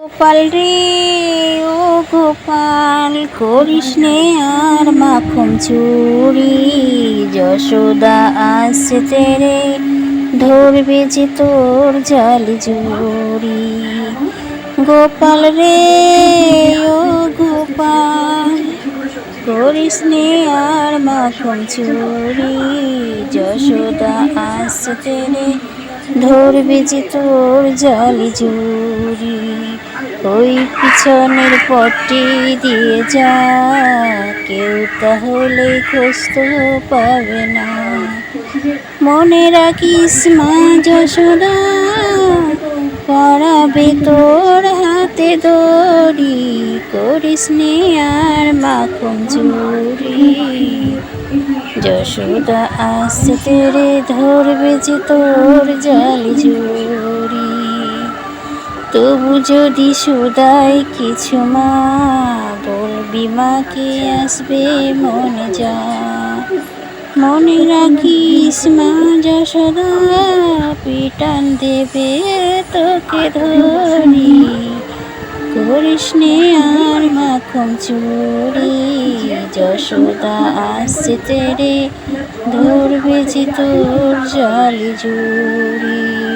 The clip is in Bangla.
গোপাল রে ও গোপাল, করিস নে আর মাখন চুরি। যশোদা আসতে রে, ধরবে যে তোর জালি জুড়ি। গোপাল রে ও গোপাল, করিস নে আর মাখন চুরি। যশোদা আসতে রে, ধরবে যে তোর জালি জুড়ি। ওই পিছনের পটি দিয়ে যা, কেউ তাহলে কষ্ট পাবে না। মনে রাখিস মা যশোদা, পরাবে তোর হাতে দড়ি। করিস নে আর মাখন চুরি। যশোদা আসতে রে, ধরবে যে তোর জালি জুড়ি। তবু যদি সুদাই কিছু মা, বলবি মাকে আসবে মনে যা। মনে রাখিস মা যশোদা, পিটান দেবে তোকে ধরি। করিস নে আর মাখন চুরি। যশোদা আসতে রে, ধরবে যে তোর জালি জুড়ি।